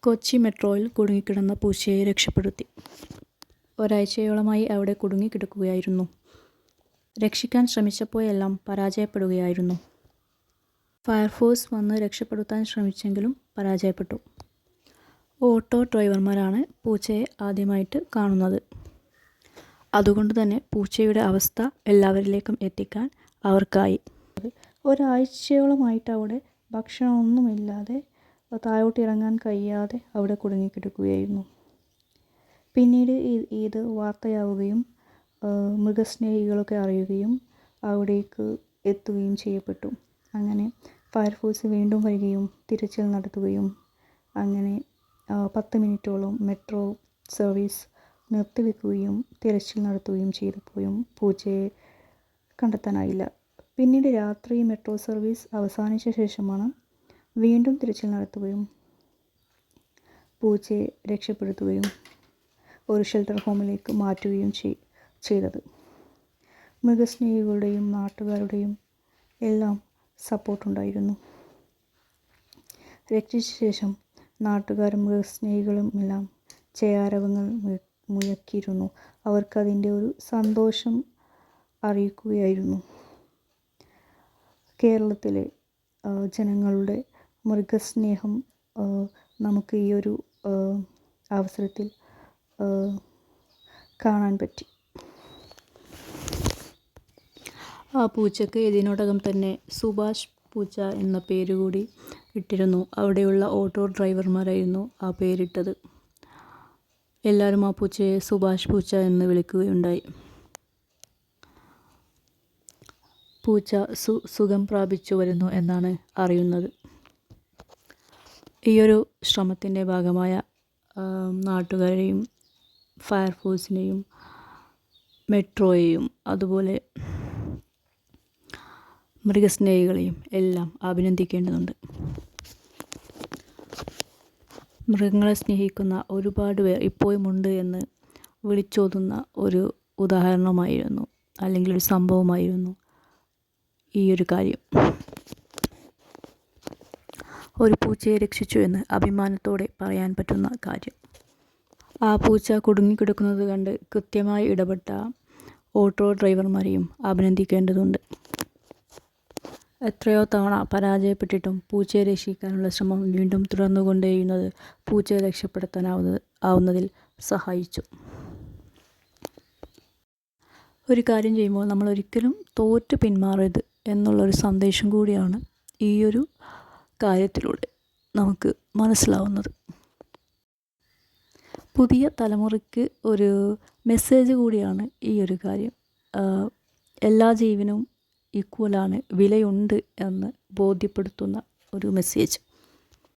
കൊച്ചി മെട്രോയിൽ കുടുങ്ങിക്കിടന്ന പൂച്ചയെ രക്ഷപ്പെടുത്തി. ഒരാഴ്ചയോളമായി അവിടെ കുടുങ്ങിക്കിടക്കുകയായിരുന്നു. രക്ഷിക്കാൻ ശ്രമിച്ചപ്പോഴെല്ലാം പരാജയപ്പെടുകയായിരുന്നു. ഫയർഫോഴ്സ് വന്ന് രക്ഷപ്പെടുത്താൻ ശ്രമിച്ചെങ്കിലും പരാജയപ്പെട്ടു. ഓട്ടോ ഡ്രൈവർമാരാണ് പൂച്ചയെ ആദ്യമായിട്ട് കാണുന്നത്. അതുകൊണ്ട് തന്നെ പൂച്ചയുടെ അവസ്ഥ എല്ലാവരിലേക്കും എത്തിക്കാൻ അവർക്കായി. ഒരാഴ്ചയോളമായിട്ട് അവിടെ ഭക്ഷണമൊന്നുമില്ലാതെ താഴോട്ട് ഇറങ്ങാൻ കഴിയാതെ അവിടെ കുടുങ്ങിക്കിടക്കുകയായിരുന്നു. പിന്നീട് ഇത് വാർത്തയാവുകയും മൃഗസ്നേഹികളൊക്കെ അറിയുകയും അവിടേക്ക് എത്തുകയും ചെയ്യപ്പെട്ടു. അങ്ങനെ ഫയർഫോഴ്സ് വീണ്ടും വരികയും തിരച്ചിൽ നടത്തുകയും അങ്ങനെ 10 മിനിറ്റോളം മെട്രോ സർവീസ് നിർത്തിവെക്കുകയും തിരച്ചിൽ നടത്തുകയും ചെയ്തപ്പോഴും പൂച്ചയെ കണ്ടെത്താനായില്ല. പിന്നീട് രാത്രി മെട്രോ സർവീസ് അവസാനിച്ച ശേഷമാണ് വീണ്ടും തിരച്ചിൽ നടത്തുകയും പൂച്ചയെ രക്ഷപ്പെടുത്തുകയും ഒരു ഷെൽട്ടർ ഹോമിലേക്ക് മാറ്റുകയും ചെയ്തത്. മൃഗസ്നേഹികളുടെയും നാട്ടുകാരുടെയും എല്ലാം സപ്പോർട്ടുണ്ടായിരുന്നു. രക്ഷിച്ച ശേഷം നാട്ടുകാരും മൃഗസ്നേഹികളും എല്ലാം ജയാരവങ്ങൾ മുഴക്കിയിരുന്നു. അവർക്കതിൻ്റെ ഒരു സന്തോഷം അറിയിക്കുകയായിരുന്നു. കേരളത്തിലെ ജനങ്ങളുടെ മൃഗസ്നേഹം നമുക്ക് ഈ ഒരു അവസരത്തിൽ കാണാൻ പറ്റി. ആ പൂച്ചക്ക് ഇതിനോടകം തന്നെ സുഭാഷ് പൂച്ച എന്ന പേരുകൂടി ഇട്ടിരുന്നു. അവിടെയുള്ള ഓട്ടോ ഡ്രൈവർമാരായിരുന്നു ആ പേരിട്ടത്. എല്ലാവരും ആ പൂച്ചയെ സുഭാഷ് പൂച്ച എന്ന് വിളിക്കുകയുണ്ടായി. പൂച്ച സുഖം പ്രാപിച്ചു വരുന്നു എന്നാണ് അറിയുന്നത്. ഈയൊരു ശ്രമത്തിൻ്റെ ഭാഗമായ നാട്ടുകാരെയും ഫയർഫോഴ്സിനെയും മെട്രോയെയും അതുപോലെ മൃഗസ്നേഹികളെയും എല്ലാം അഭിനന്ദിക്കേണ്ടതുണ്ട്. മൃഗങ്ങളെ സ്നേഹിക്കുന്ന ഒരുപാട് പേർ ഇപ്പോഴുമുണ്ട് എന്ന് വിളിച്ചോതുന്ന ഒരു ഉദാഹരണമായിരുന്നു, അല്ലെങ്കിൽ ഒരു സംഭവമായിരുന്നു ഈ ഒരു കാര്യം. ഒരു പൂച്ചയെ രക്ഷിച്ചു എന്ന് അഭിമാനത്തോടെ പറയാൻ പറ്റുന്ന കാര്യം. ആ പൂച്ച കുടുങ്ങിക്കിടക്കുന്നത് കണ്ട് കൃത്യമായി ഇടപെട്ട ഓട്ടോ ഡ്രൈവർമാരെയും അഭിനന്ദിക്കേണ്ടതുണ്ട്. എത്രയോ തവണ പരാജയപ്പെട്ടിട്ടും പൂച്ചയെ രക്ഷിക്കാനുള്ള ശ്രമം വീണ്ടും തുടർന്നുകൊണ്ടേയിരുന്നത് പൂച്ചയെ രക്ഷപ്പെടുത്താനാവുന്നതിൽ സഹായിച്ചു. ഒരു കാര്യം ചെയ്യുമ്പോൾ നമ്മൾ ഒരിക്കലും തോറ്റ് പിന്മാറരുത് എന്നുള്ളൊരു സന്ദേശം കൂടിയാണ് ഈ ഒരു കാര്യത്തിലൂടെ നമുക്ക് മനസ്സിലാവുന്നത്. പുതിയ തലമുറയ്ക്ക് ഒരു മെസ്സേജ് കൂടിയാണ് ഈ ഒരു കാര്യം. എല്ലാ ജീവനും ഈക്വലാണ്, വിലയുണ്ട് എന്ന് ബോധ്യപ്പെടുത്തുന്ന ഒരു മെസ്സേജ്.